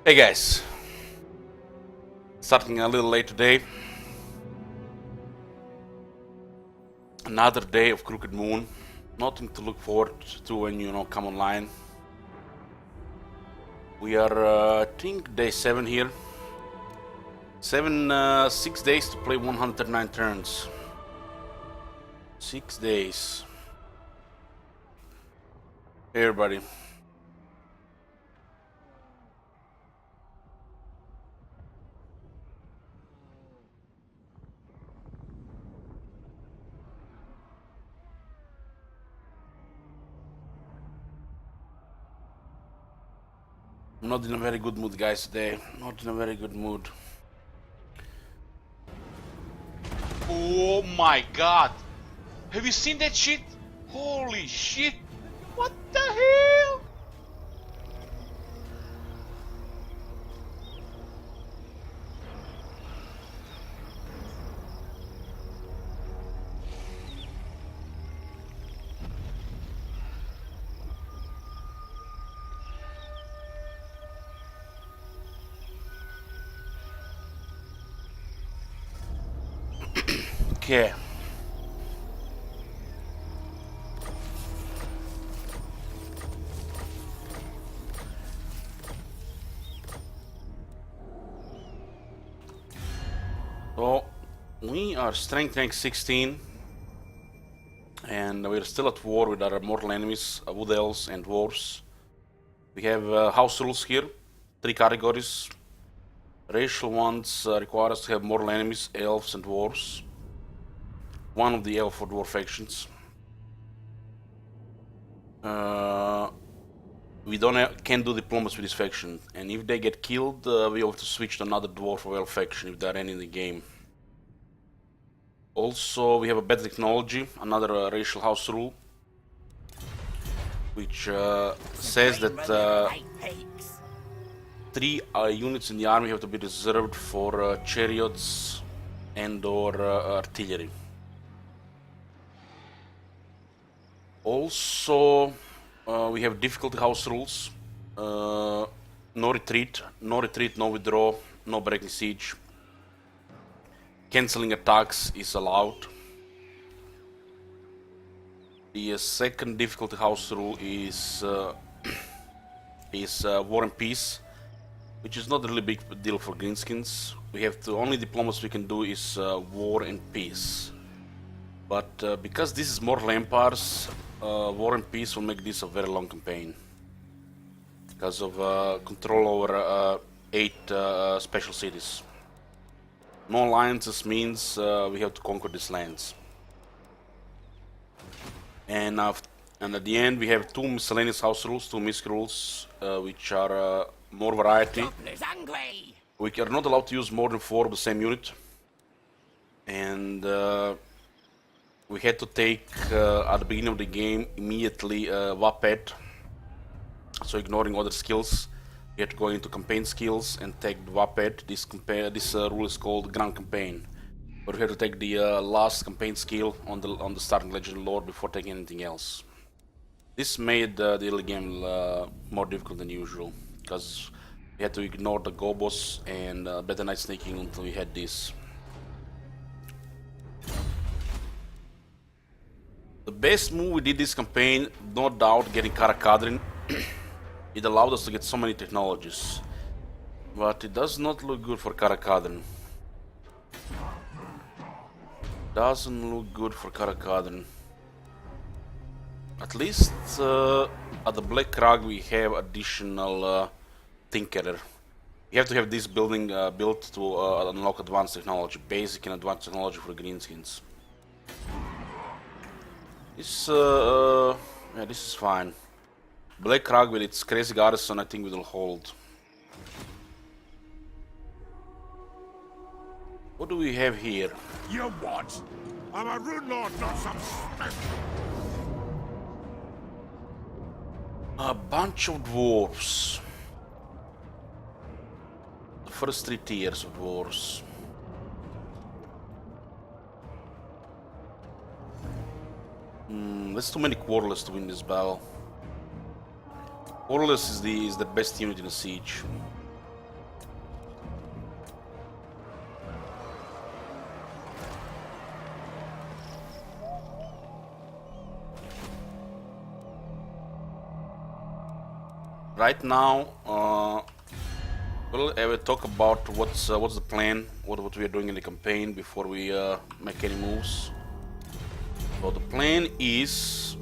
Hey guys, starting a little late today. Another day of Crooked Moon. Nothing to look forward to when you come online. We are, I think, day 7 here. 6 days to play 139 turns. 6 days. Hey everybody. I'm not in a very good mood, guys, today. Not in a very good mood. Oh my god! Have you seen that shit? Holy shit! What the hell? Okay. So, we are strength rank 16. And we're still at war with our mortal enemies, wood elves and dwarves. We have house rules here, 3 categories. Racial ones require us to have mortal enemies, elves and dwarves. One of the elf or dwarf factions. We can't do diplomacy with this faction, and if they get killed, we have to switch to another dwarf or elf faction if there are any in the game. Also, we have a better technology, another racial house rule, which says that 3 units in the army have to be reserved for chariots and or artillery. Also, we have difficulty house rules. No retreat, no withdraw, no breaking siege. Cancelling attacks is allowed. The second difficulty house rule is war and peace, which is not really a big deal for greenskins. We have the only diplomacy we can do is war and peace. But because this is Mortal Empires, war and peace will make this a very long campaign. Because of control over 8 special cities. No alliances means we have to conquer these lands. And at the end we have 2 miscellaneous house rules, 2 misc rules, which are more variety. We are not allowed to use more than 4 of the same unit. And we had to take at the beginning of the game immediately Wapet. So ignoring other skills, we had to go into campaign skills and take Wapet. This rule is called Grand Campaign. But we had to take the last campaign skill on the starting Legend Lord before taking anything else. This made the early game more difficult than usual, because we had to ignore the Gobos and Better Night Sneaking until we had this. The best move we did this campaign, no doubt, getting Karakadrin. It allowed us to get so many technologies. But it does not look good for Karakadrin. Doesn't look good for Karakadrin. At least at the Black Crag we have additional Tinkerer. You have to have this building built to unlock advanced technology, basic and advanced technology for greenskins. This, yeah, this is fine. Black Crag with its crazy garrison, I think we will hold. What do we have here? You what? I'm a rune lord, not some spec. A bunch of dwarves. The first 3 tiers of dwarves. There's too many Quarterless to win this battle. Quarterless is the best unit in a siege. right now, we'll talk about what's the plan, what we are doing in the campaign before we make any moves. So the plan is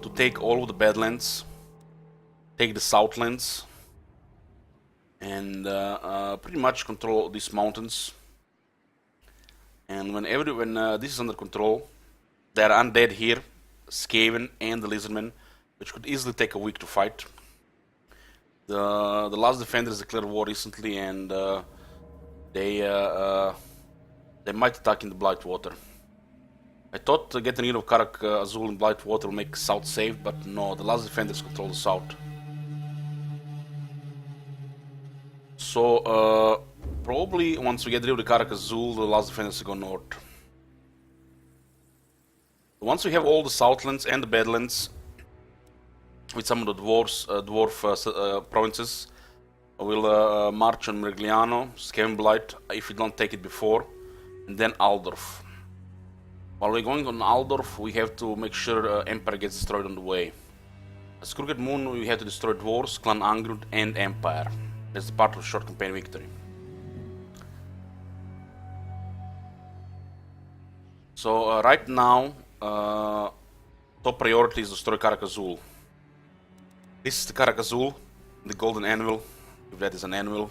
to take all of the Badlands, take the Southlands, and pretty much control these mountains. And when this is under control, there are undead here, Skaven and the Lizardmen, which could easily take a week to fight. The last defenders declared war recently, and they might attack in the Blightwater. I thought getting rid of Karak Azul and Blightwater will make South safe, but no, the last defenders control the South. So probably once we get rid of the Karak Azul, the last defenders will go north. Once we have all the Southlands and the Badlands, with some of the dwarf provinces, we'll march on Merigliano, Skavenblight, if we don't take it before, and then Aldorf. While we're going on Aldorf, we have to make sure Empire gets destroyed on the way. As Crooked Moon, we have to destroy Dwarves, Clan Angrud, and Empire. That's part of the short campaign victory. So right now, top priority is destroy Karak Azul. This is the Karak Azul, the golden anvil, if that is an anvil.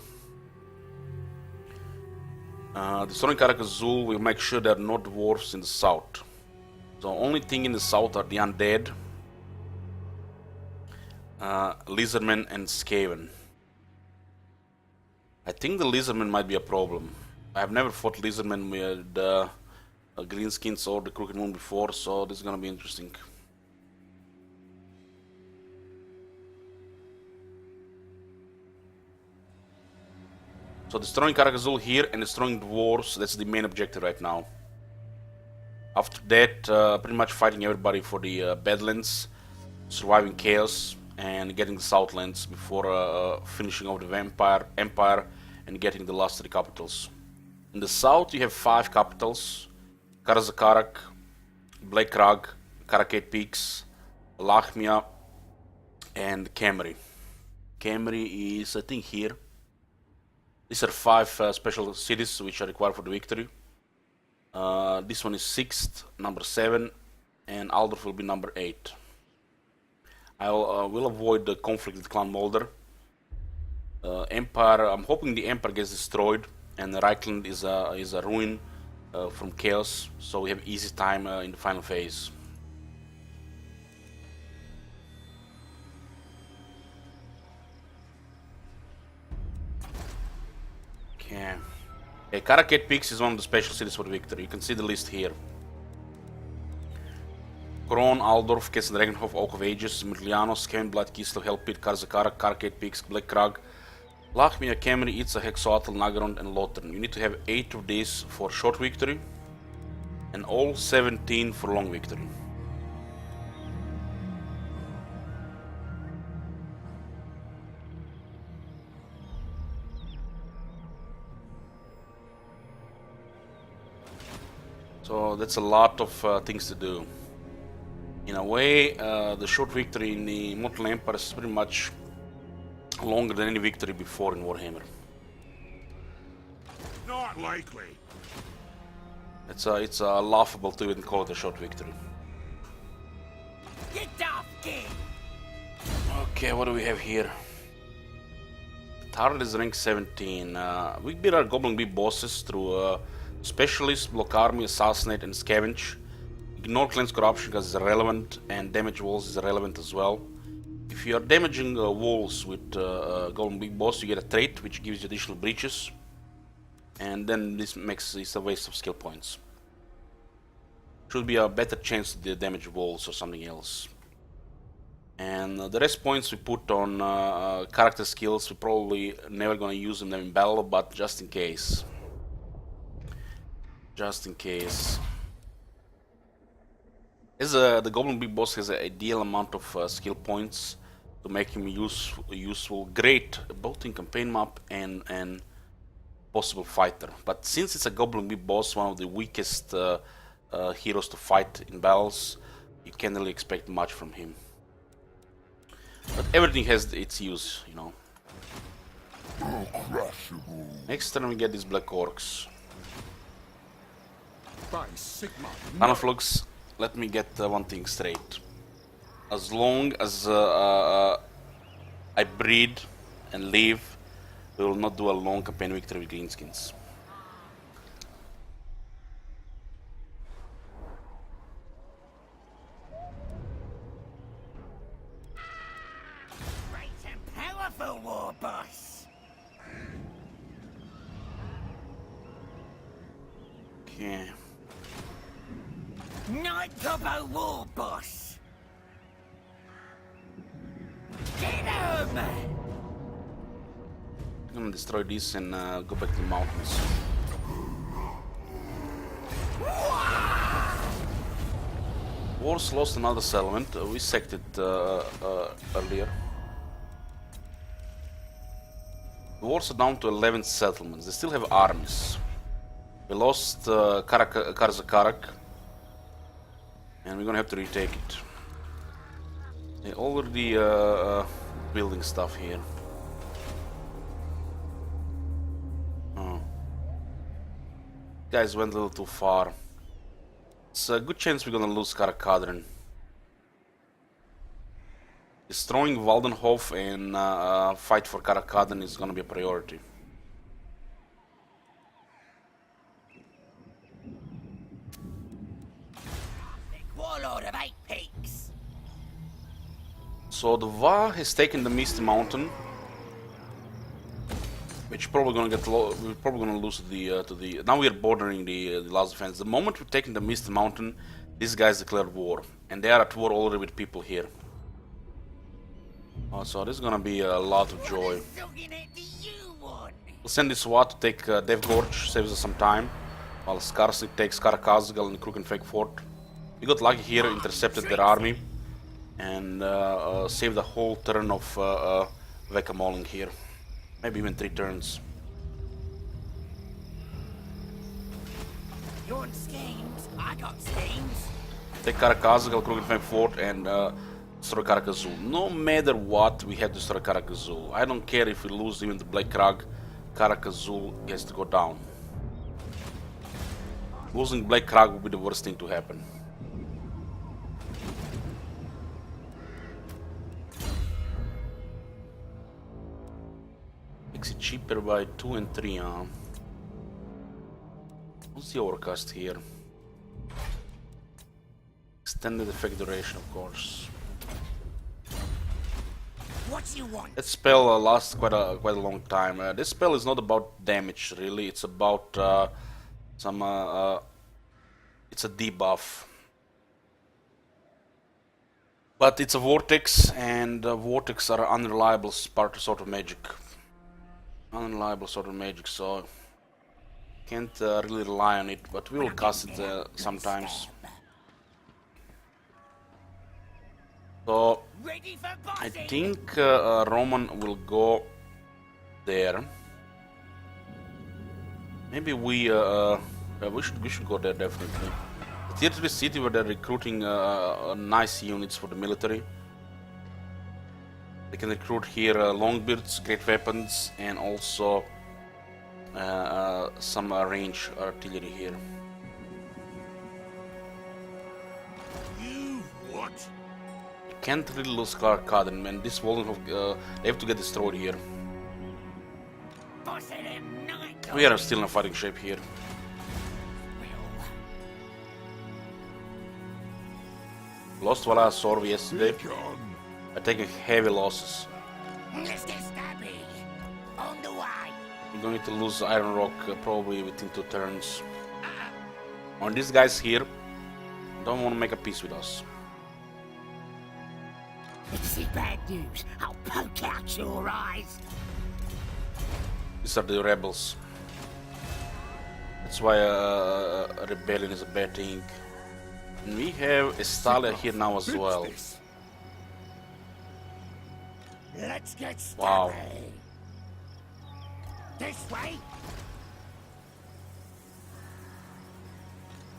Destroying Karak Azul will make sure there are no dwarves in the south. The only thing in the south are the undead, Lizardmen and Skaven. I think the Lizardmen might be a problem. I have never fought Lizardmen with Greenskins or the Crooked Moon before, so this is gonna be interesting. So destroying Karak Azul here and destroying dwarves, that's the main objective right now. After that, pretty much fighting everybody for the Badlands, surviving Chaos, and getting the Southlands before finishing off the Empire and getting the last 3 capitals. In the south you have 5 capitals: Karazakarak, Blakrag, Karakate Peaks, Lachmia, and Camry. Camry is, I think, here. These are 5 special cities which are required for the victory. This one is 6th, number 7, and Aldorf will be number 8. I will avoid the conflict with Clan Mulder. Empire, I'm hoping the Empire gets destroyed, and Reichland is a ruin from Chaos, so we have easy time in the final phase. Okay. Karakate Peaks is one of the special cities for the victory. You can see the list here. Kron, Aldorf, Kessenregenhof, Oak of Ages, Merigliano, Skavenblight, Kislev, Hellpit, Karzakarak, Karakate Peaks, Blakrag, Lachmia, Camry, Itza, Hexoatl, Nagarond, and Lothern. You need to have 8 of these for short victory, and all 17 for long victory. So that's a lot of things to do. In a way, the short victory in the Mortal Empire is pretty much longer than any victory before in Warhammer. Not likely. It's laughable to even call it a short victory. Get off, kid! Okay, what do we have here? Tarlet is rank 17. We beat our Goblin Bee bosses through Specialist, Block Army, Assassinate, and Scavenge. Ignore Cleanse Corruption because it's irrelevant, and Damage Walls is irrelevant as well. If you are damaging walls with Goblin Big Boss, you get a trait which gives you additional breaches, and then this makes it a waste of skill points. Should be a better chance to damage walls or something else. And the rest points we put on character skills. We're probably never gonna use them in battle, but just in case. Just in case. As the Goblin Big Boss has an ideal amount of skill points to make him useful, great both in campaign map and possible fighter. But since it's a Goblin Big Boss, one of the weakest heroes to fight in battles, you can't really expect much from him. But everything has its use, you know. Next turn we get these black orcs. By Sigma. Anaflux, let me get one thing straight. As long as I breed and live, we will not do a long campaign victory with greenskins. Great and powerful war boss. Okay. Night Gobbo war boss. Get him! I'm gonna destroy this and go back to the mountains. Wars lost another settlement. We sacked it earlier. The wars are down to 11 settlements. They still have armies. We lost Karzakarak, and we're gonna have to retake it. They're already building stuff here. Oh. Guys went a little too far. It's a good chance we're gonna lose Karakadrin. Destroying Waldenhof and fight for Karakadrin is gonna be a priority. Warlord of Eight Peaks. So the Va has taken the Misty Mountain, which probably gonna get we're probably gonna lose to the. Now we are bordering the last defense. The moment we're taking the Misty Mountain, these guys declared war, and they are at war already with people here. Oh, so this is gonna be a lot of joy. We'll send this Wa to take Dev Gorge, saves us some time, while Skarsnik takes Karakazgal and Krukenfake Fort. We got lucky here, intercepted their army, and saved the whole turn of Vekamoling here. Maybe even 3 turns. You want schemes? I got schemes. Take Karakazgal, Krugenfang Fort, and destroy Karakazul. No matter what, we have to destroy Karakazul. I don't care if we lose even the Black Krag, Karakazul has to go down. Losing Black Krag would be the worst thing to happen. Makes it cheaper by 2 and 3, huh? What's the overcast here? Extended effect duration, of course. What you want? That spell lasts quite a long time. This spell is not about damage, really. It's about some. It's a debuff, but it's a vortex, and vortex are unreliable sort of magic. Unreliable sort of magic, so can't really rely on it. But we will cast it sometimes. So Ready for I bossing? think Roman will go there. Maybe we should go there definitely. The Tier 3 city where they're recruiting nice units for the military. They can recruit here longbeards, great weapons, and also some range artillery here. You what? Can't really lose Karakadrin, man. This Waldenhof, they have to get destroyed here. Bossing him night. We are still in a fighting shape here. Lost Valaya Sorv yesterday. John. I'm taking heavy losses. Mr. Stabby, on the way. We're going to lose Iron Rock probably within 2 turns. And these guys here don't want to make a peace with us. This is bad news. I'll poke out your eyes. These are the rebels. That's why a rebellion is a bad thing. And we have Estalia here now as well. Let's get Stabby. Wow. This way.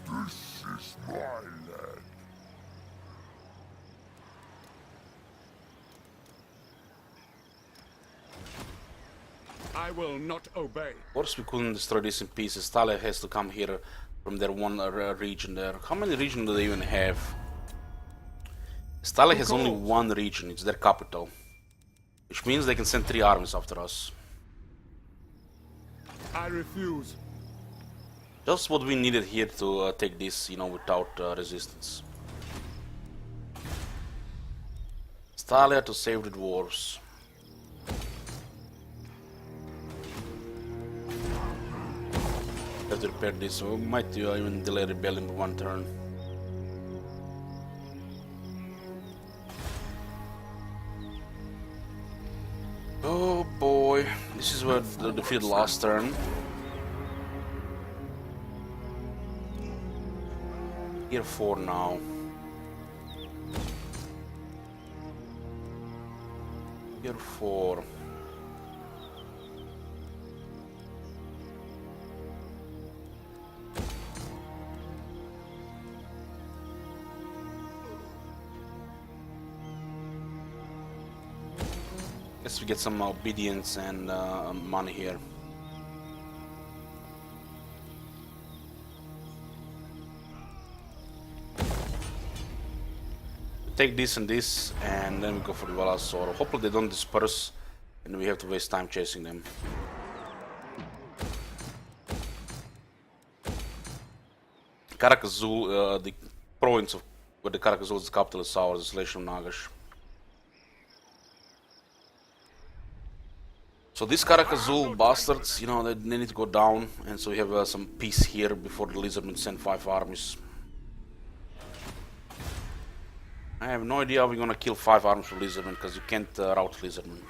This is my land. I will not obey. Of course, we couldn't destroy this in pieces. Thalia has to come here from their one region there. How many regions do they even have? Thalia has only one region, it's their capital. Which means they can send 3 armies after us. I refuse. Just what we needed here to take this, you know, without resistance. Thalia to save the dwarves. Have to repair this, so we might even delay rebellion by 1 turn. Oh boy, this is where the defeat last turn. Tier 4 now. Tier 4. Guess we get some obedience and money here. Take this and this, and then we go for the Velasor. Hopefully they don't disperse, and we have to waste time chasing them. Karakazul, the province of where the Karakazul is the capital is ours, the Slation of Nagash. So these Karakazul bastards, you know, they need to go down, and so we have some peace here before the Lizardmen send 5 armies. I have no idea how we're gonna kill 5 armies for Lizardmen, because you can't rout Lizardmen.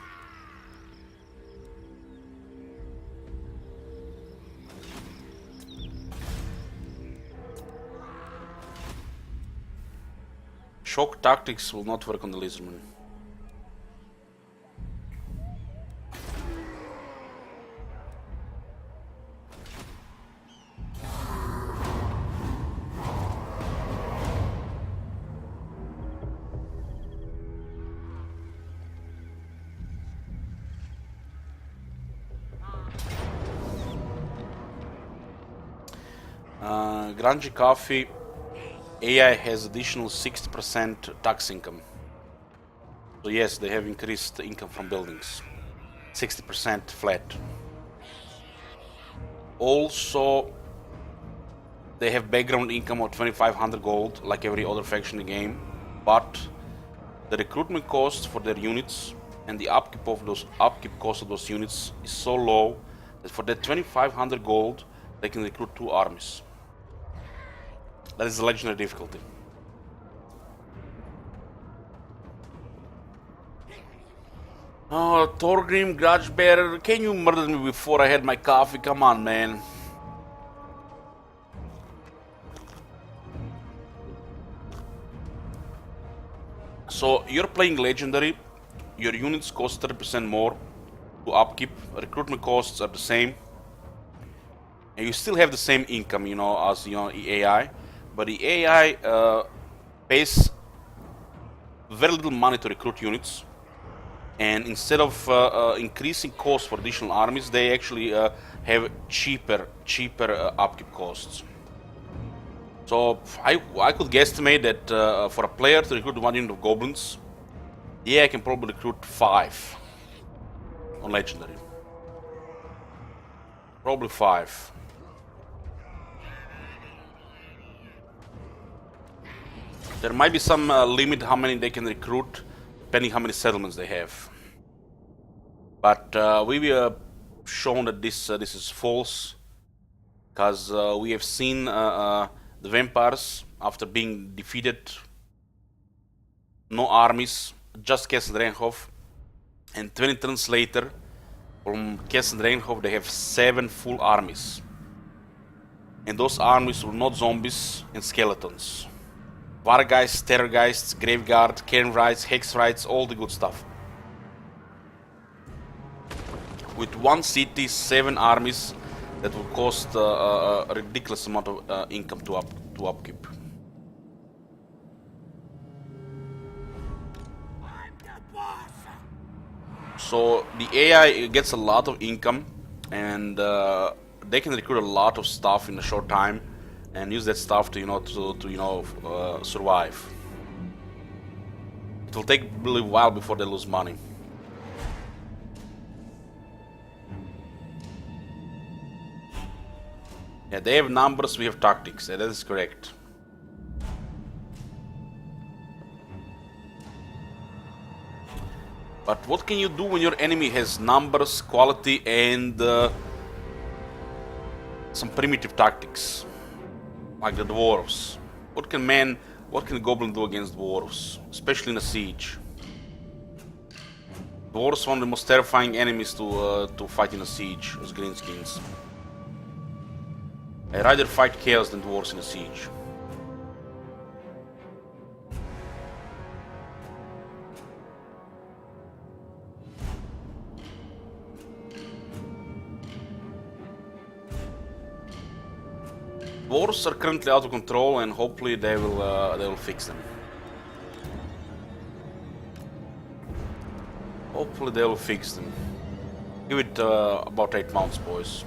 Shock tactics will not work on the Lizardmen. Granji Coffee AI has additional 60% tax income. So yes, they have increased income from buildings. 60% flat. Also, they have background income of 2500 gold, like every other faction in the game, but the recruitment cost for their units and the upkeep cost of those units is so low that for that 2500 gold, they can recruit 2 armies. That is the legendary difficulty. Oh, Thorgrim, Grudge Bearer, can you murder me before I had my coffee? Come on, man. So, you're playing legendary, your units cost 30% more to upkeep, recruitment costs are the same, and you still have the same income, you know, as, you know, AI. But the AI pays very little money to recruit units, and instead of increasing costs for additional armies, they actually have cheaper upkeep costs. So I could guesstimate that for a player to recruit 1 unit of goblins, the AI can probably recruit 5 on legendary. Probably 5. There might be some limit how many they can recruit, depending how many settlements they have. But we have shown that this is false, because we have seen the vampires after being defeated, no armies, just Castle Draenhof, and 20 turns later, from Castle Draenhof they have 7 full armies, and those armies were not zombies and skeletons. Vargeists, Terrorgeists, Graveguard, Cairnwrights, Hexwrights, all the good stuff. With 1 city, 7 armies, that will cost a ridiculous amount of income to upkeep. I'm the boss. So the AI gets a lot of income, and they can recruit a lot of stuff in a short time, and use that stuff to survive. It will take really a while before they lose money. Yeah, they have numbers, we have tactics. Yeah, that is correct. But what can you do when your enemy has numbers, quality, and some primitive tactics, like the dwarves? What can goblin do against dwarves, especially in a siege? Dwarves are one of the most terrifying enemies to fight in a siege as greenskins. I'd rather fight chaos than dwarves in a siege. Dwarves are currently out of control, and hopefully they will fix them. Hopefully they will fix them. Give it about 8 months, boys.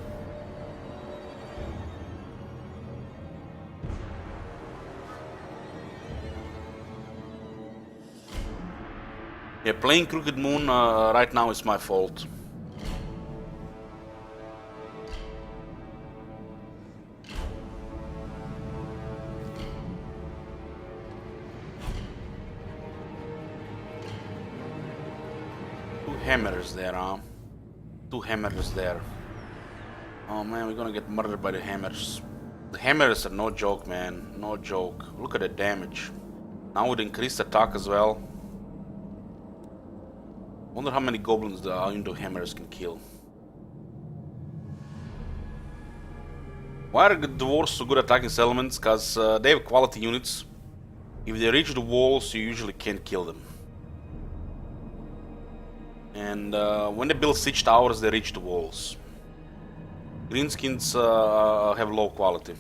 Yeah, playing Crooked Moon right now is my fault. Hammers there, huh? 2 hammers there. Oh man, we're gonna get murdered by the hammers. The hammers are no joke, man. No joke. Look at the damage. Now with increased attack as well. Wonder how many goblins the Indo hammers can kill. Why are the dwarves so good at attacking settlements? Because they have quality units. If they reach the walls, you usually can't kill them. And when they build siege towers, they reach the walls. Greenskins have low quality.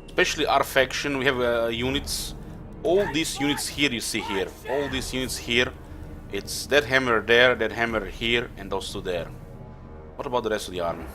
Especially our faction, we have units. All these units here you see here. All these units here. It's that hammer there, that hammer here, and those 2 there. What about the rest of the army?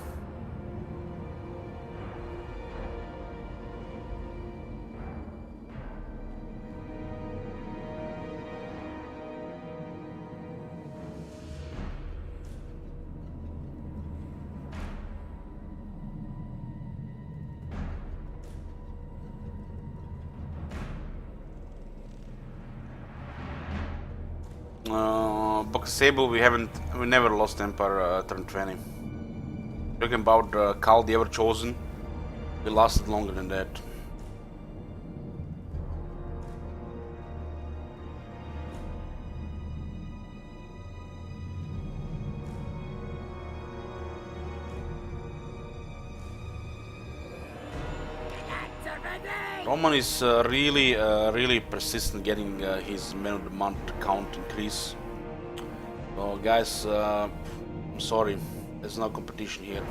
Sable, we never lost Empire turn 20. Talking about Khal the Ever-Chosen, we lasted longer than that. Roman is really persistent getting his man of the month count increase. So guys, I'm sorry, there's no competition here.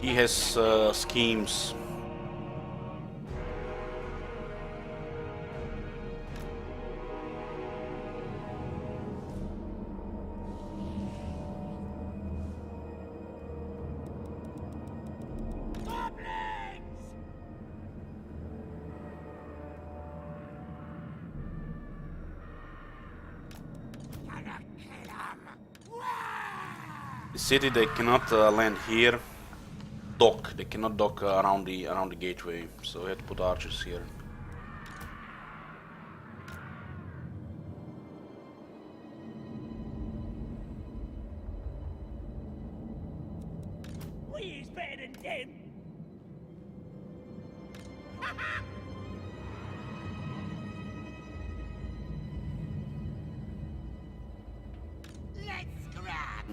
He has schemes. The city, they cannot land here. Dock. They cannot dock around the gateway, so we have to put archers here. We is better than them. Let's grab.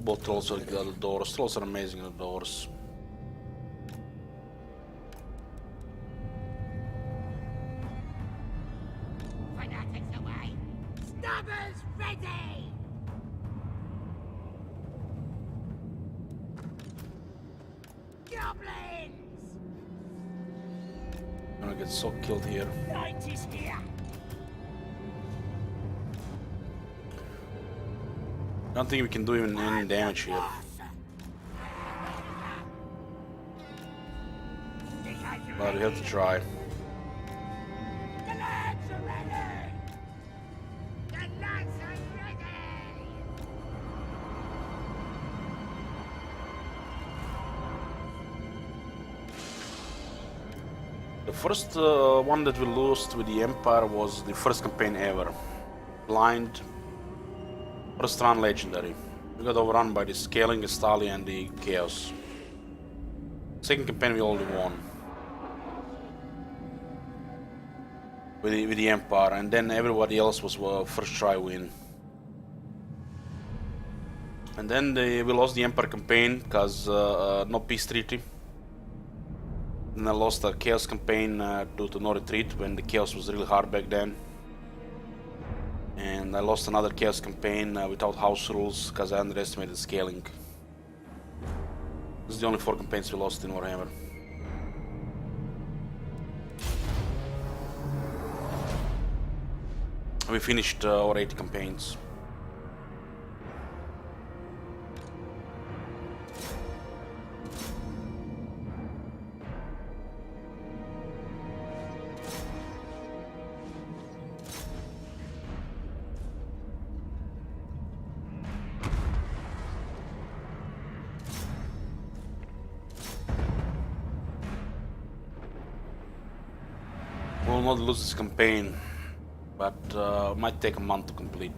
Both trolls are the doors. Trolls are amazing at the doors. Choppers ready! Goblins! I'm gonna get so killed here. Light is here! I don't think we can do even any damage here. But we have to try. The lads are ready! The lads are ready! The first one that we lost with the Empire was the first campaign ever. Blind. First run legendary. We got overrun by the Scaling, Estali and the Chaos. Second campaign we already won. With the Empire, and then everybody else was first try win. And then we lost the Empire campaign because no peace treaty. Then I lost the Chaos campaign due to no retreat when the Chaos was really hard back then. And I lost another Chaos campaign without house rules because I underestimated scaling. This is the only 4 campaigns we lost in Warhammer. We finished our 8 campaigns. We'll not lose this campaign, but might take a month to complete.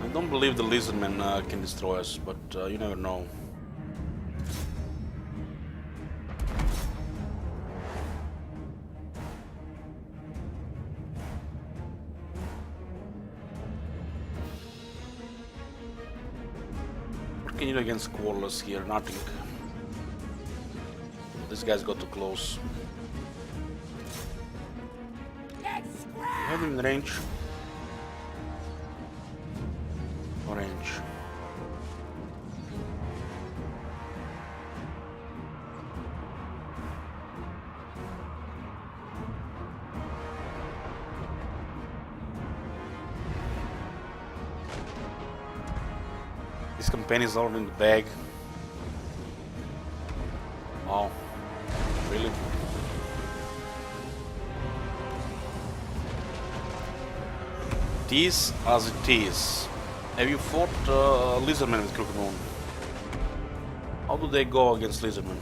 I don't believe the Lizardmen can destroy us, but you never know. What can you do against Quarless here? Nothing. This guy's got too close. Have him in range. No range. This campaign is already in the bag. Wow. Really? It is as it is. Have you fought Lizardmen with Crooked Moon? How do they go against Lizardmen?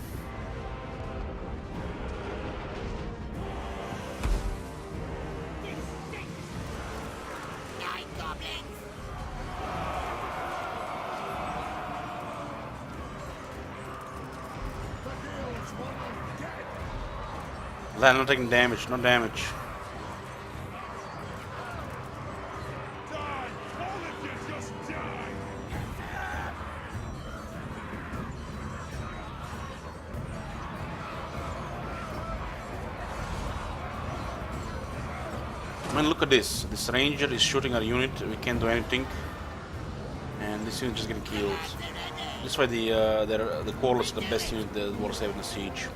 Nine goblins! They're not taking damage, no damage. Die! All of you just die! I mean, look at this. This ranger is shooting our unit. We can't do anything, and this unit is just getting killed. This way, the Quarless are the best unit the Dwarves have in the siege.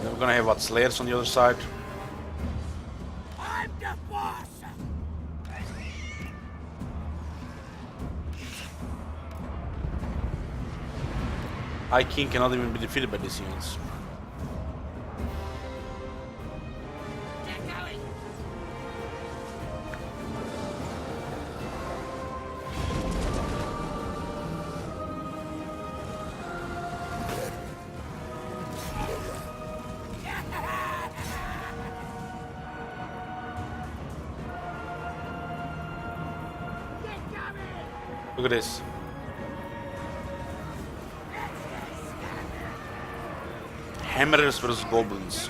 Then we're gonna have what, Slayers on the other side. I'm the boss! High King cannot even be defeated by these units. They're going! Look at this. Hammerers versus goblins.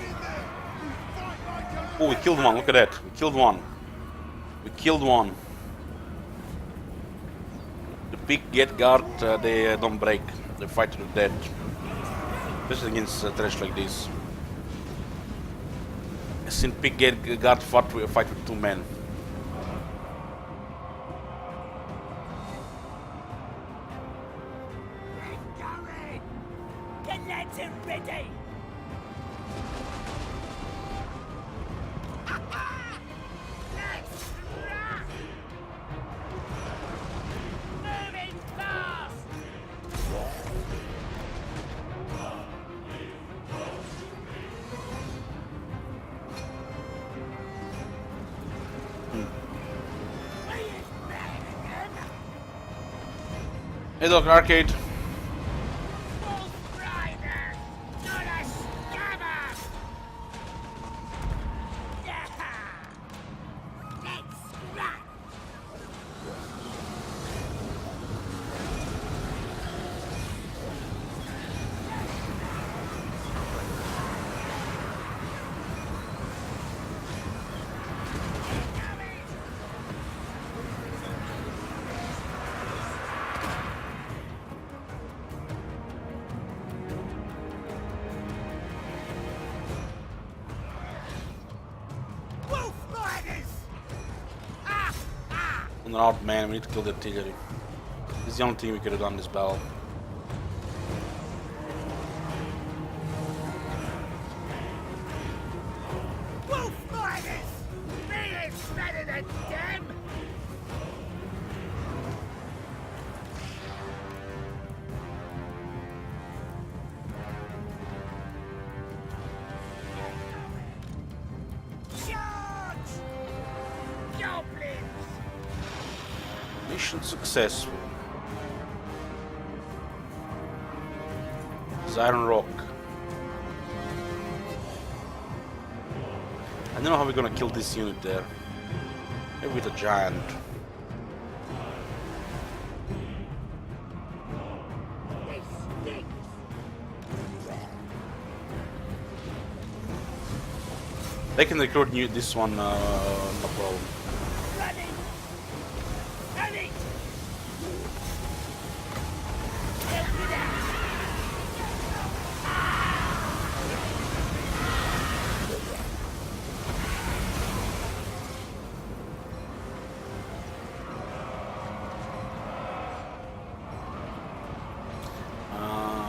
Oh, we killed one. Look at that. We killed one. We killed one. The big get guard, they don't break. They fight to the death. Especially against trash like this. I seen Pig guard fight with 2 men. Going! Get lantern ready! Let's run! Moving fast! Hey Doc Arcade. Wolf Rider! Not a scabbard! Yeah! Let's run! Wolf Riders! Ah! Ah! On an out man, we need to kill the artillery. This is the only thing we could have done this battle. Wolf Riders! Me is better than them! Charge! Goblins! Mission successful. It's Iron Rock. I don't know how we're gonna kill this unit there. Maybe with a giant. This stinks! They can recruit this one, no problem. Running! Running! Help me down!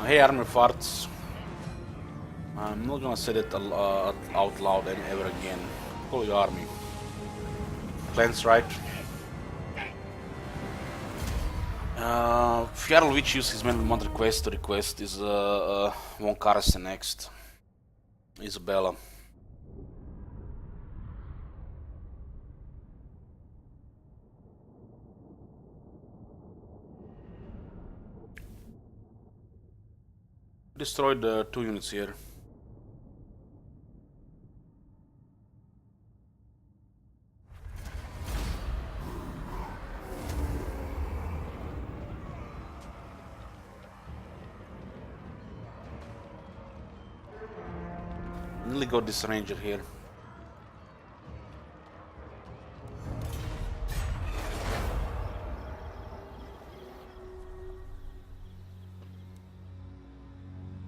Hey army farts. I'm not gonna say that out loud ever again. Call your army. Cleanse, right? Fjarl Witch uses his manual mod request to request is Von Karsten next. Isabella. Destroyed 2 units here. Nearly got this ranger here.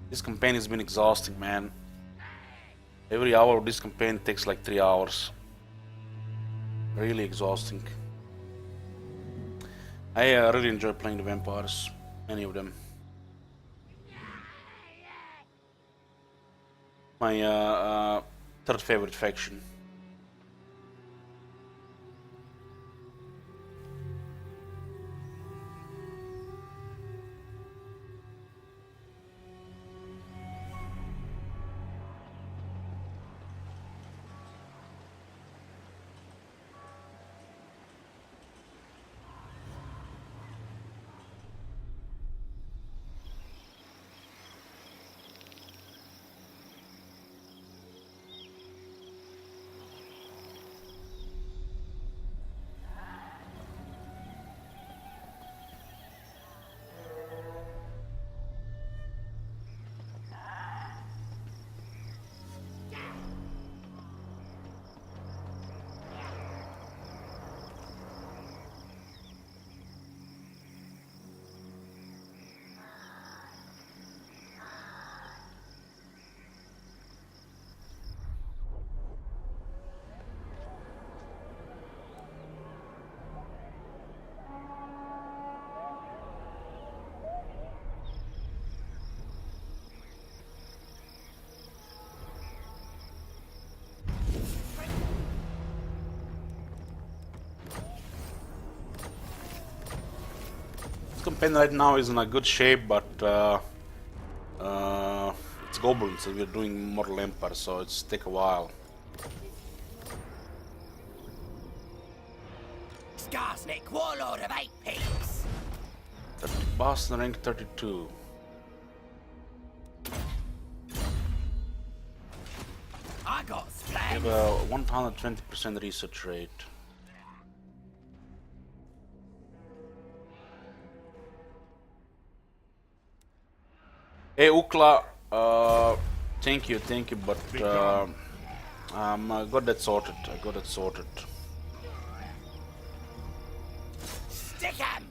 This campaign has been exhausting, man. Every hour of this campaign takes like 3 hours. Really exhausting. I really enjoy playing the vampires, many of them. My third favorite faction. campaign right now is in a good shape, but it's goblins and we're doing Mortal Empire, so it's take a while. Skarsnik, warlord of 8 peaks. Boss rank 32. I got We have plans. a 120% research rate. Hey Ukla, thank you, but I got that sorted. Stick 'em.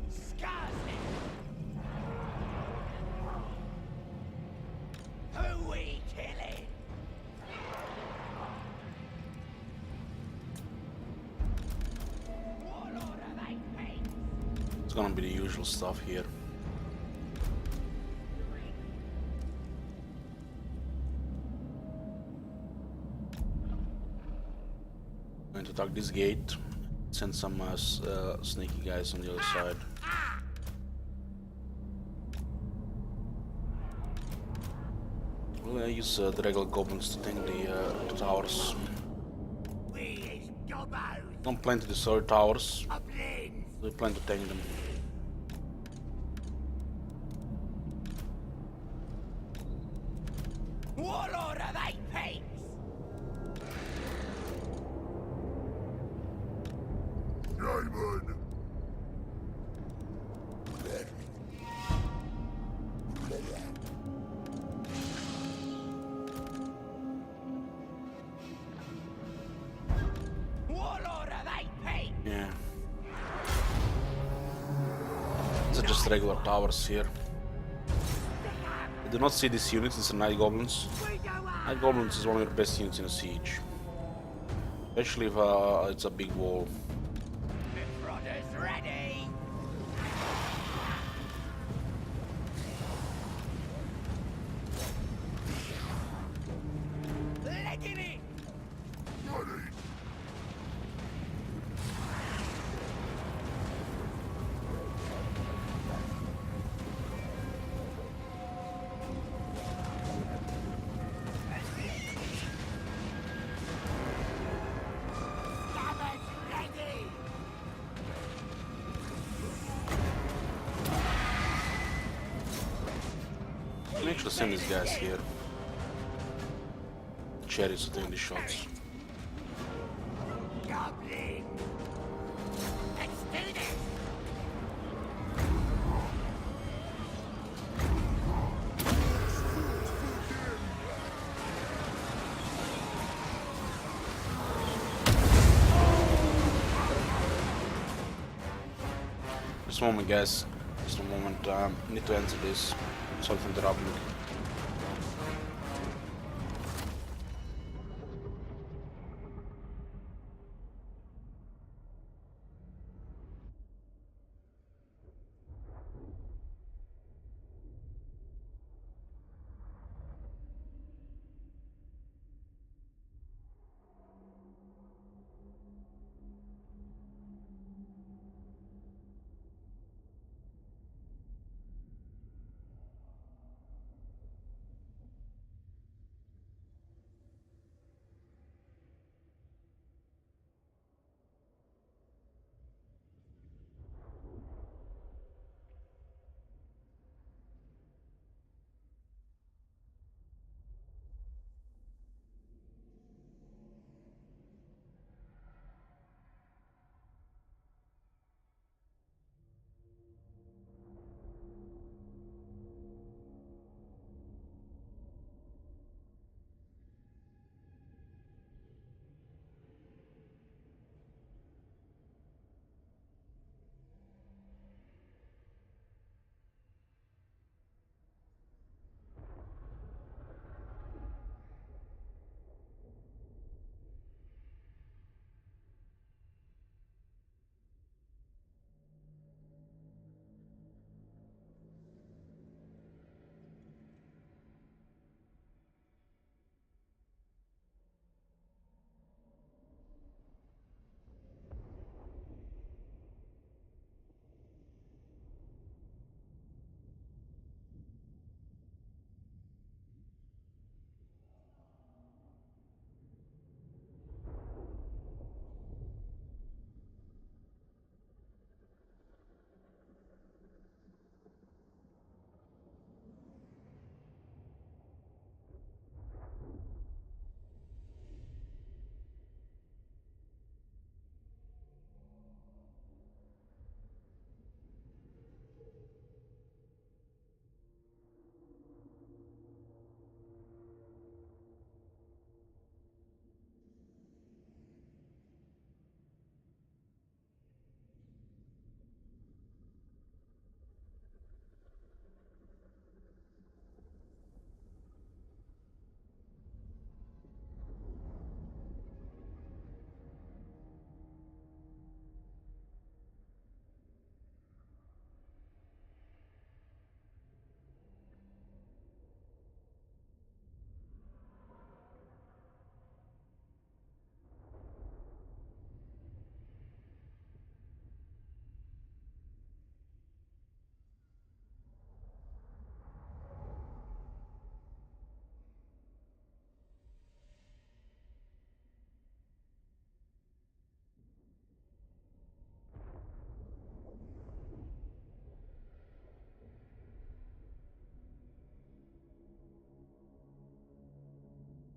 Skarsnik. Who we killing? Warlord of 8 peaks. It's gonna be the usual stuff here. Going to attack this gate. Send some sneaky guys on the other side. We'll use the regular goblins to tank the towers. We is gobbos. Don't plan to destroy towers. Goblins. We plan to tank them. Warlord of 8 peaks. Diamond! Warlord of 8 peaks. Yeah. These are just regular towers here. I do not see these units, these are Night Goblins. We go out. Night Goblins is one of the best units in a siege. Especially if it's a big wall. Marauders ready. Legging it. Ready! Scabbers ready. You can actually send these guys here. Cherries are doing the shots. Goblin. Let's do this. Just a moment, guys. Just a moment. Need to answer this. Sorry for interrupting.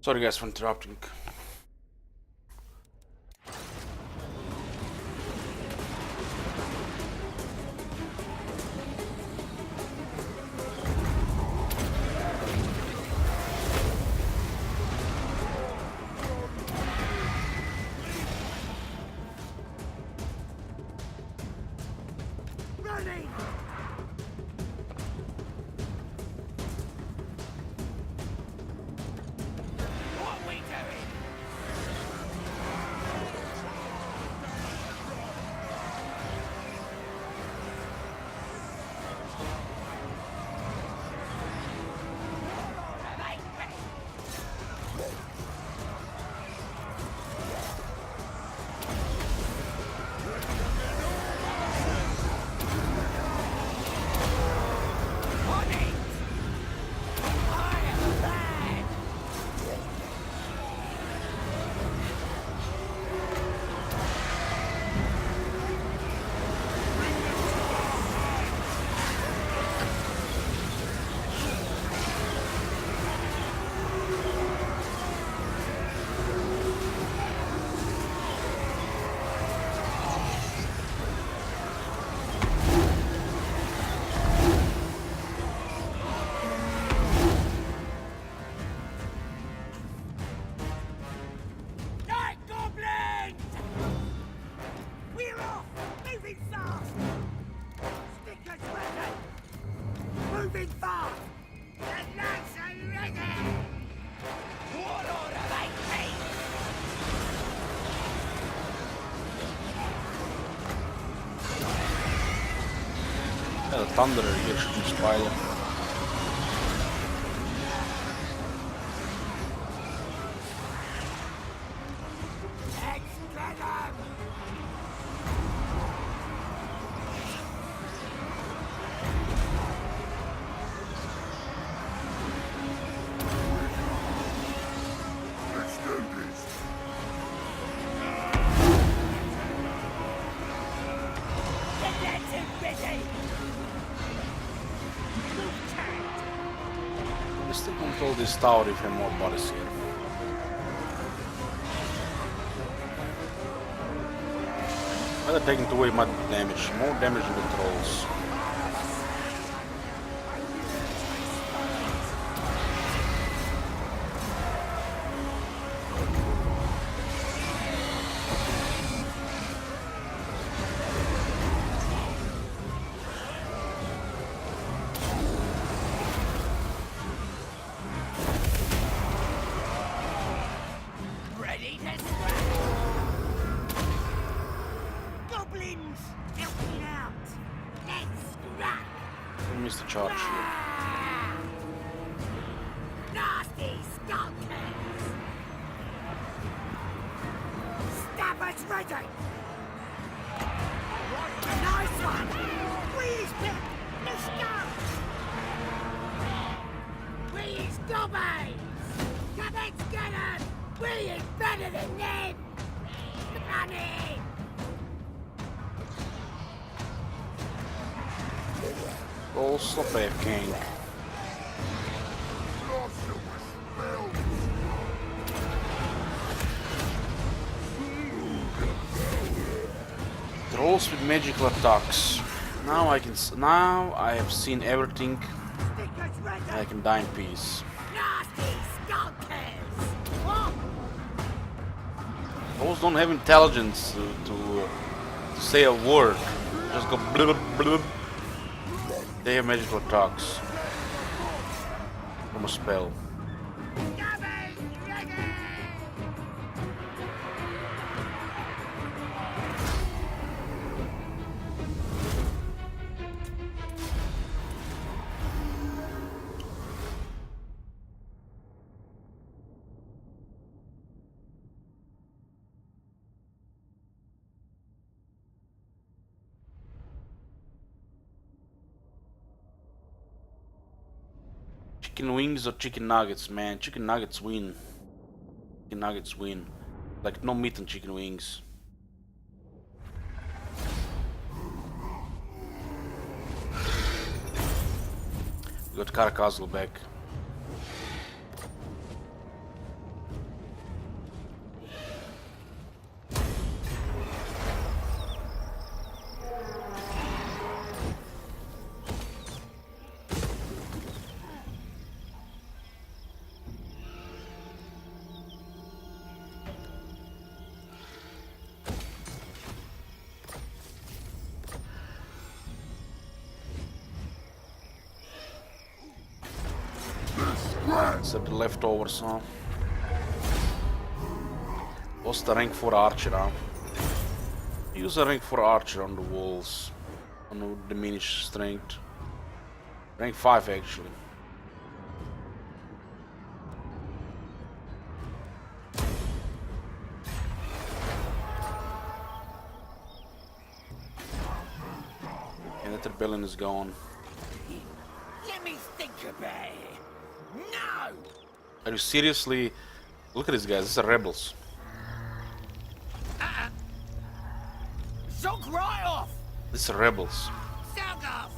Sorry guys for interrupting. Running! What are we doing? Night goblins! We're off! Moving fast! Stickers ready! Moving fast! The lads are ready! What order they keep? Ja, de Thunderer hier shooting spider. Let's get 'em! Let's do this. The lads are ready! We still control this tower if we have more bodies here. But they're taking away my damage. More damage than the trolls. Ready to scrap! Goblins! Helping out! Let's scrap! We missed the charge here. Nasty skunkers! Stabbers ready! Nice one! Please, Pip! Let's go! Please, gobbies! Come let's get 'em! We is better than them! Running! Trolls, stop AFKing. Trolls with magical attacks. Now I have seen everything. Stickers ready! I can die in peace. Nasty skunkers! What? Trolls don't have intelligence to say a word. Just go blub blub. They have magical attacks from a spell. Gobbies ready! Chicken wings or chicken nuggets, man. Chicken nuggets win. Chicken nuggets win. Like no meat on chicken wings. We got Carcastle back. Except the leftovers, huh? What's the rank for archer, huh? Use a rank for archer on the walls. On the diminished strength. Rank 5 actually. And that rebellion is gone. Let me think about it. No! Are you seriously? Look at these guys, these are rebels. Zonk right off! These are rebels. Sound off!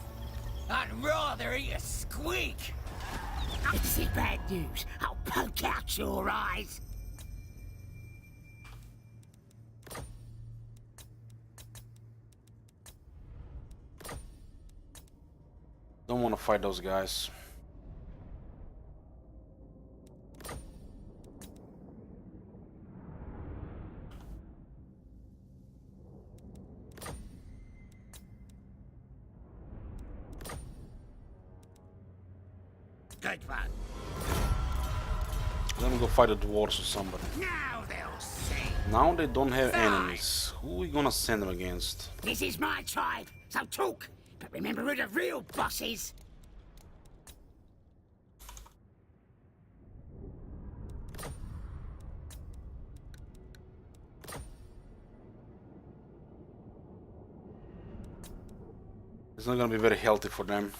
I'd rather eat a squeak. This is bad news. I'll poke out your eyes. Don't want to fight those guys. Good one. Let me go fight the dwarves or somebody. Now they'll see. Now they don't have enemies. Who are we gonna send them against? This is my tribe, so talk. But remember who the real boss is. It's not gonna be very healthy for them.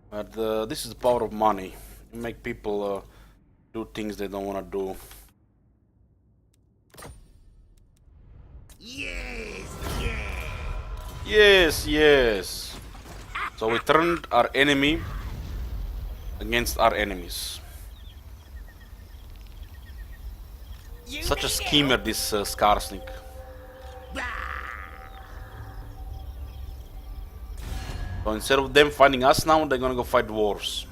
But this is the power of money. You make people do things they don't wanna do. Yes, yes. Yes, yes. So we turned our enemy against our enemies. You Such a need schemer, help? this Skarsnik. So instead of them fighting us now, they're gonna go fight dwarves.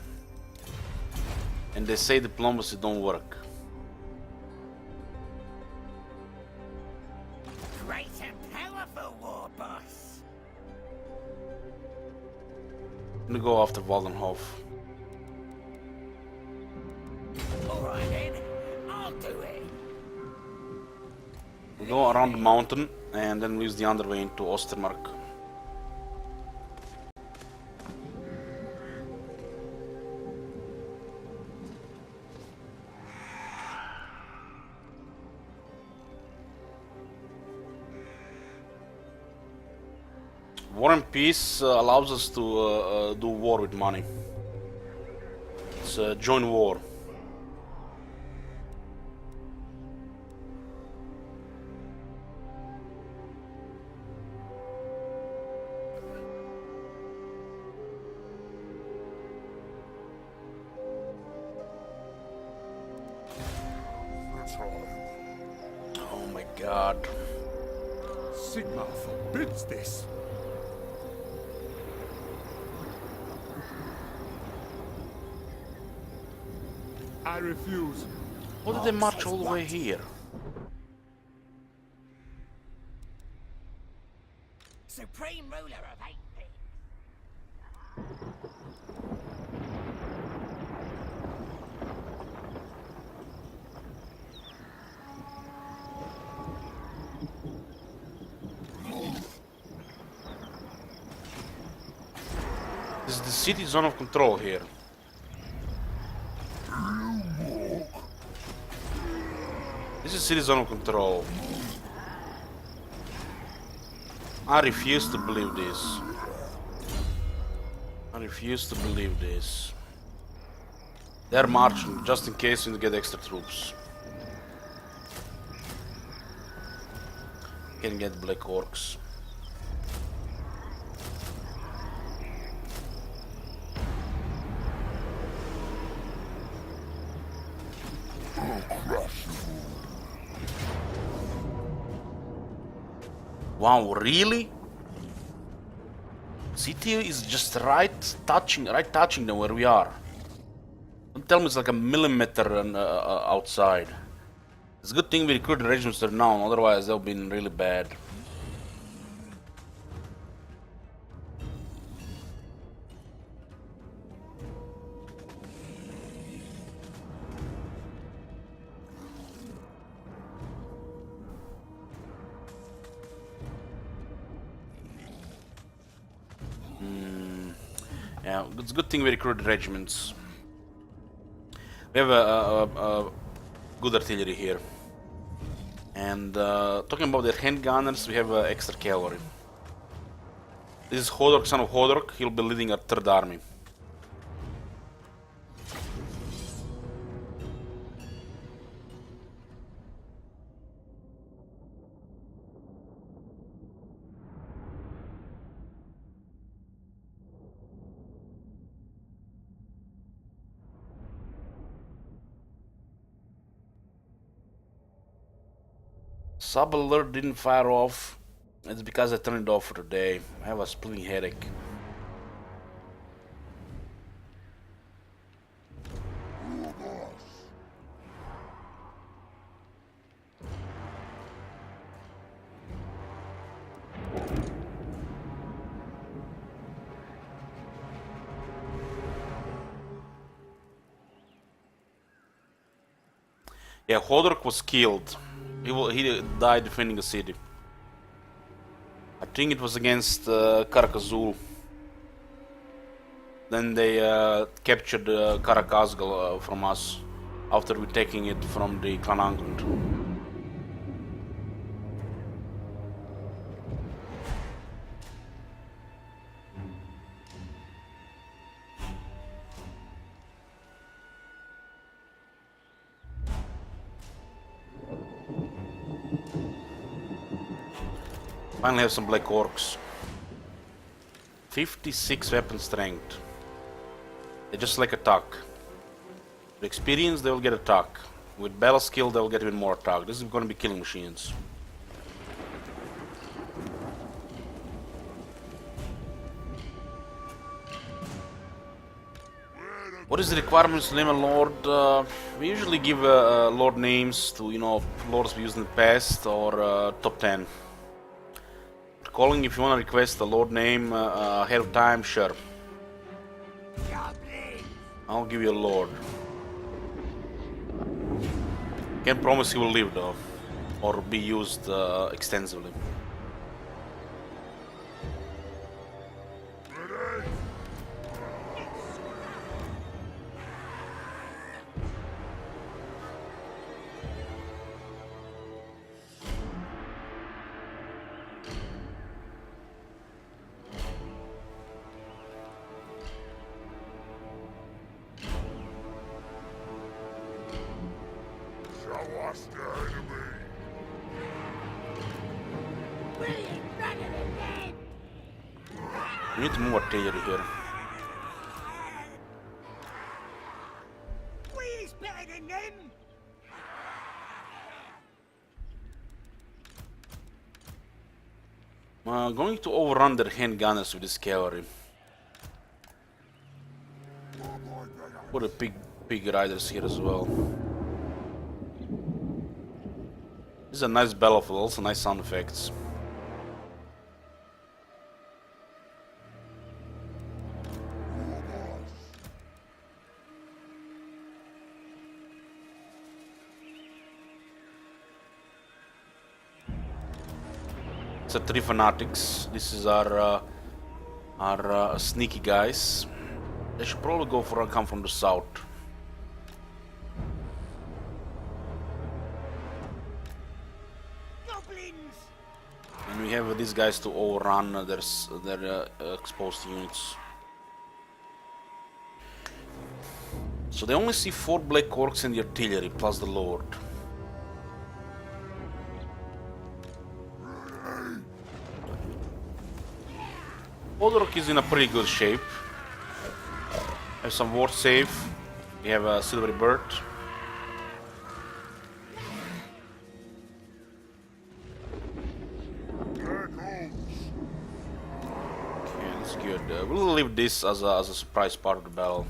And they say diplomacy don't work. Great and powerful war boss. I'm gonna go after Waldenhof. Alright then, I'll do it. We go around the mountain and then we use the other way into Ostermark. War and Peace allows us to do war with money. It's a joint war. Oh my god. Sigmar forbids this. I refuse. Why did they march all the way here? Supreme ruler of 8 things. This is the city zone of control here. This is city zone of control. I refuse to believe this. I refuse to believe this. They're marching just in case we get extra troops. Can get black orcs. Wow, really? City is just right touching them where we are. Don't tell me it's like a millimeter outside. It's a good thing we recruited regiments there now, otherwise they'll been really bad. Yeah, it's a good thing we recruited regiments. We have a good artillery here. And talking about their handgunners, we have extra cavalry. This is Hodork, son of Hodork. He'll be leading our third army. Sub alert didn't fire off. It's because I turned it off for today. I have a splitting headache. Yeah, Hodork was killed. He died defending the city. I think it was against Karakazul. Then they captured Karakazgal from us after we taking it from the Clan Anglund. Finally have some Black Orcs. 56 weapon strength. They just like attack. With experience they will get attack. With battle skill they will get even more attack. This is going to be killing machines. What is the requirements to name a lord? We usually give lord names to, you know, lords we used in the past or top 10. Calling, if you want to request a lord name ahead of time, sure. I'll give you a lord. Can't promise he will live though, or be used extensively. Show us the enemy. We're better than them! We need to move artillery here. We're better than them! Going to overrun their handgunners with this cavalry. Put a pig riders here as well. This is a nice battlefield, also nice sound effects. It's a 3 fanatics. This is our sneaky guys. They should probably go for a come from the south. Goblins! And we have these guys to overrun their exposed units. So they only see 4 Black Orcs in the artillery plus the Lord. Hodork is in a pretty good shape. Have some ward save. We have a silvery bird. Okay, that's good. We'll leave this as a surprise part of the battle.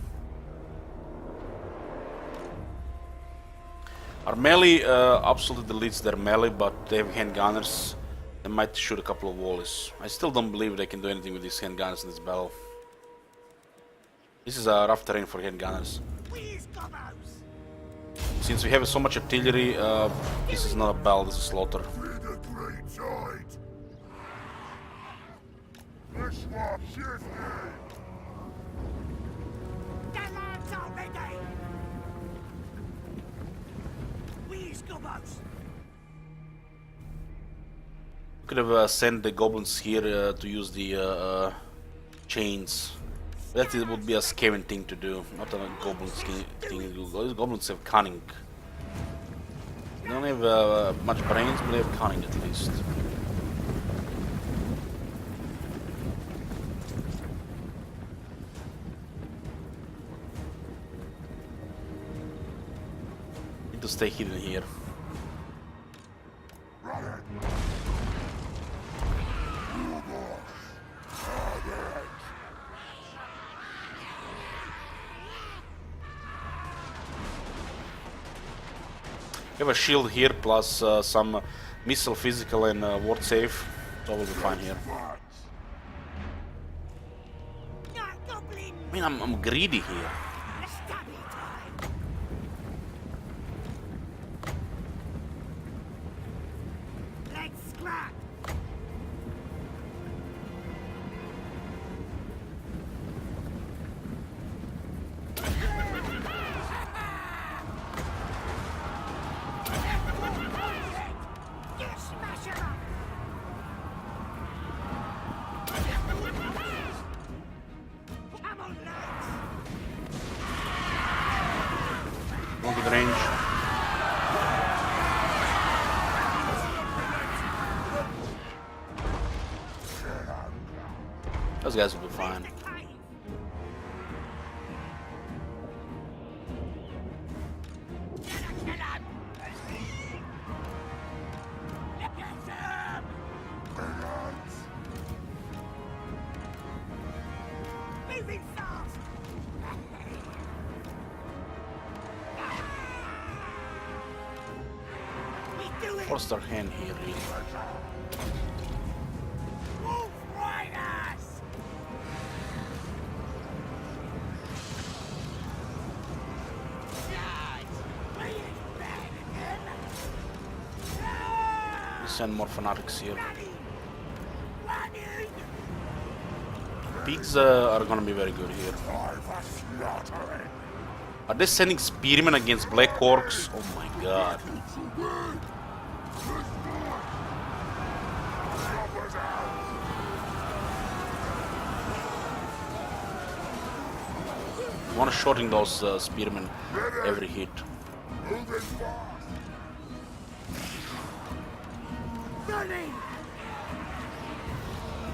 Our melee absolutely deletes their melee, but they have handgunners. They might shoot a couple of volleys. I still don't believe they can do anything with these handgunners in this battle. This is a rough terrain for handgunners. Where's Gobos? Since we have so much artillery, this is not a battle, this is slaughter. Feed the great tide. This one, shift these gobos! Could have sent the goblins here to use the chains. That would be a scary thing to do, not a goblin thing to do. Those goblins have cunning. They don't have much brains, but they have cunning at least. Need to stay hidden here. We have a shield here plus some missile, physical, and ward safe, so we'll be fine here. Not goblins! I mean, I'm greedy here. Stabby time! Let's scrap! You smash 'em up! Come on, lads! One good range. Those guys will be fine. Moving fast! We do it! Forced our hand here. Wolf Riders! Send more fanatics here. Pigs are gonna be very good here. Are they sending spearmen against black orcs? Oh my god. One shooting those spearmen every hit. Running!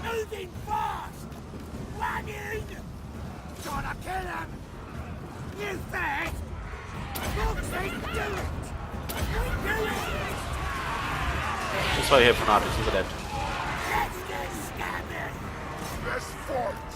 Moving fast! Running! Gonna kill him! You first! Foxy, do it! We do it! That's why you have fanatics, look at that. Let's get scabby! Let's fight!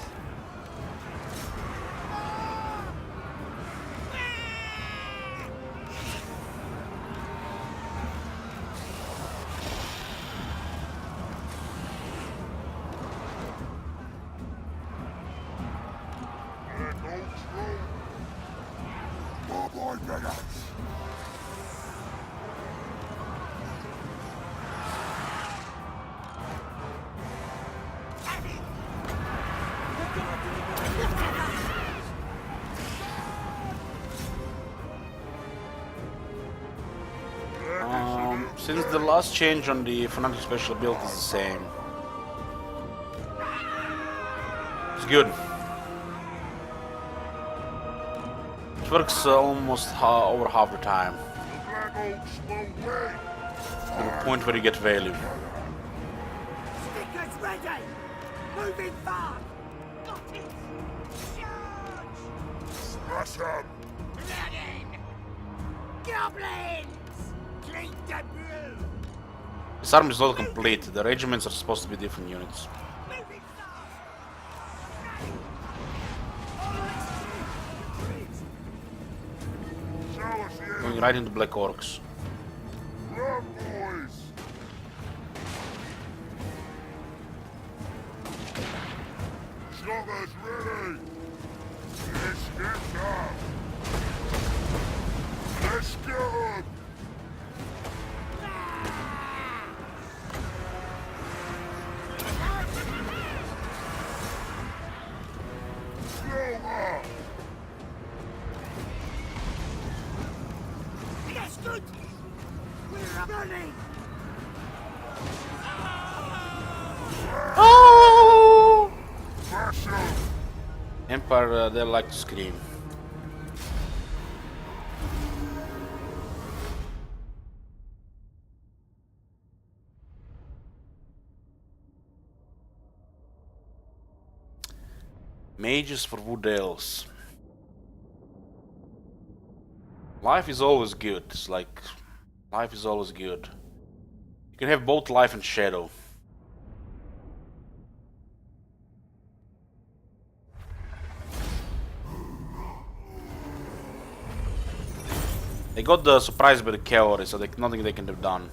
Since the last change on the Fanatic special build is the same. It's good. It works almost over half the time. To the point where you get value. Stickers ready! Moving fast! Got it! Charge! Smash 'em! Running! Goblins! Clean the brew! This army is not complete. The regiments are supposed to be different units. Moving fast! Show us you! Going right into black orcs. Run, boys! Sluggers ready! Let's get down! Let's get 'em! Slower! Yes, good! Empire, they like to scream. Mages for Wood Elves. Life is always good. It's like life is always good. You can have both life and shadow. They got surprised by the cavalry, so nothing they can have done.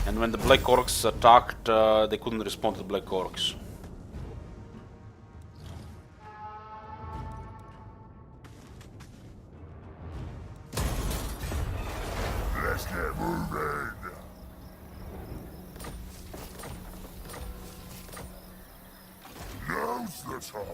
And when the Black Orcs attacked, they couldn't respond to the Black Orcs. Let's get moving. Now's the time.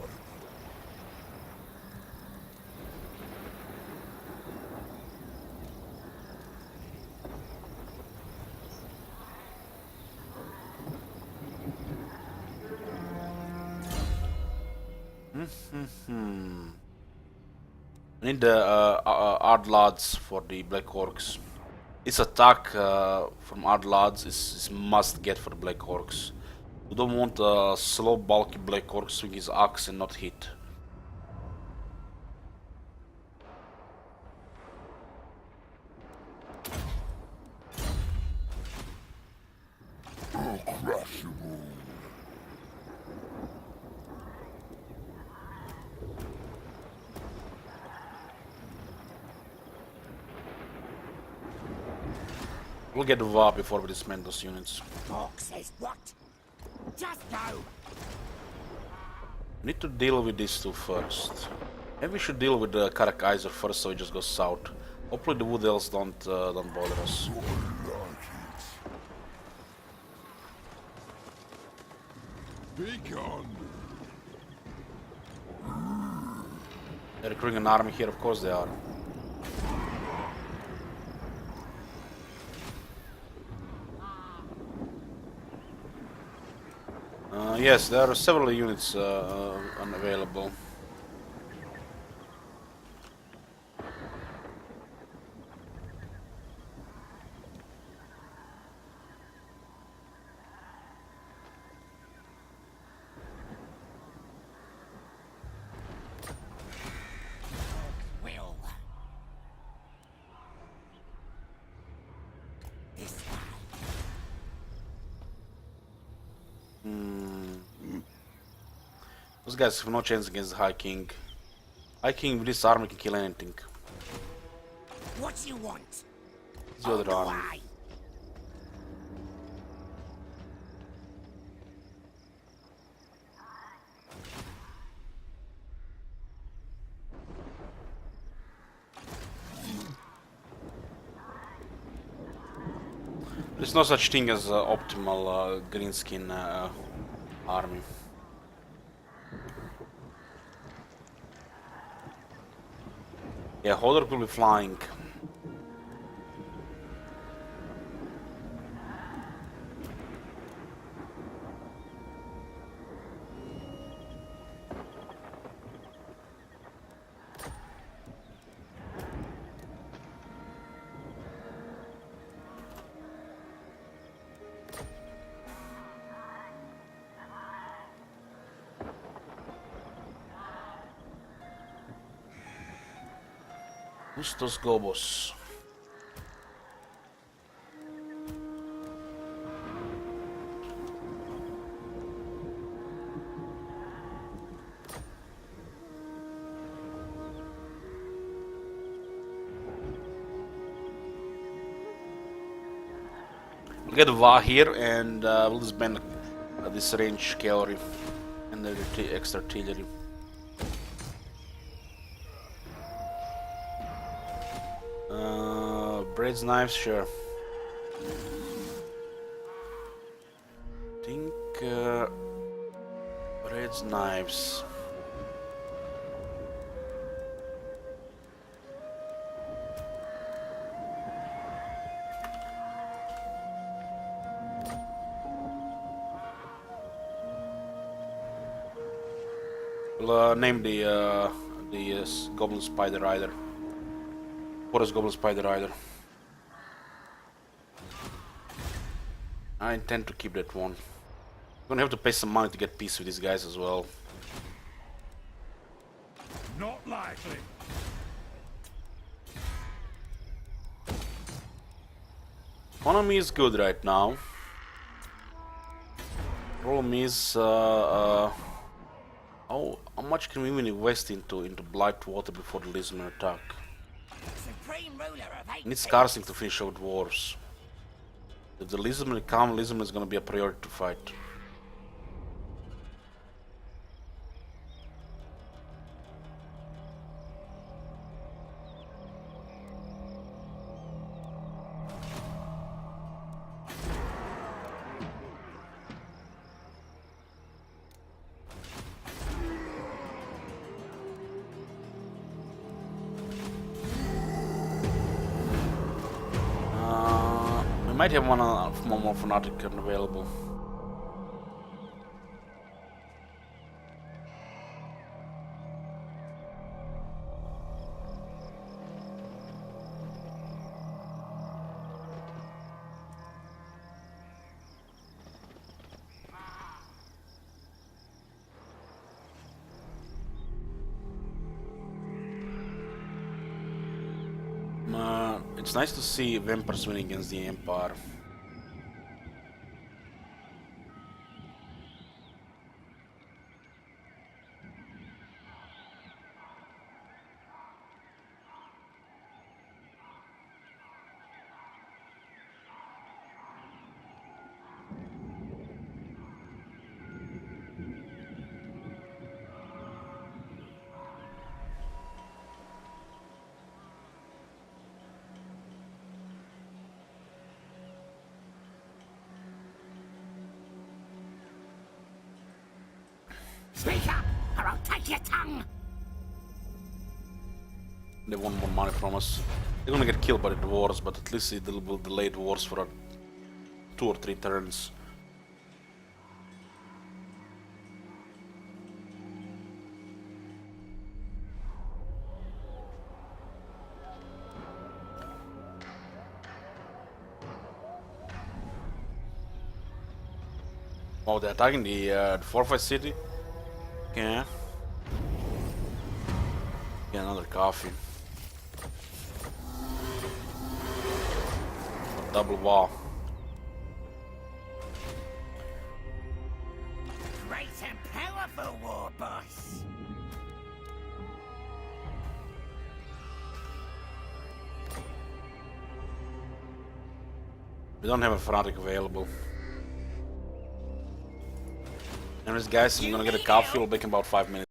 I need the Ard Lads for the Black Orcs. This attack from Ard Lads is must get for the Black Orcs. You don't want a slow, bulky Black Orc swing his axe and not hit. I'll crush you all. We'll get the VAR before we dismantle those units. Orc says what? Just go. Need to deal with these two first. Maybe we should deal with the Karakaiser first, so it just goes south. Hopefully the Wood Elves don't bother us. Be gone. They're recruiting an army here, of course they are. Yes, there are several units unavailable. Will. This way. Those guys have no chance against the High King. High King with this army can kill anything. What you want? The other army. Why? There's no such thing as optimal greenskin army. Yeah, Hodor will be flying. Justos Gobos. We'll get Va here and we'll disband this range cavalry and the extra artillery. Braids knives, sure. Think Braids knives. Name the Goblin Spider Rider. Forest Goblin Spider Rider. I intend to keep that one. I'm gonna have to pay some money to get peace with these guys as well. Not likely. Economy is good right now. Problem is, how much can we even invest into Blightwater before the Lizardmen attack? Supreme ruler of I need Scarsing to finish out dwarves. If the Lizardmen come, Lizardmen is gonna be a priority to fight. We might have one more Fanatic available. It's nice to see Vampires win against the Empire. Speak up, or I'll take your tongue! They want more money from us. They're gonna get killed by the dwarves, but at least it will delay the wars for 2 or 3 turns. Oh, they're attacking the fortified city? Yeah. Get another coffee. Double wall. Great and powerful, war boss! We don't have a Fanatic available. Anyways guys, I'm gonna get a coffee, it'll take about 5 minutes.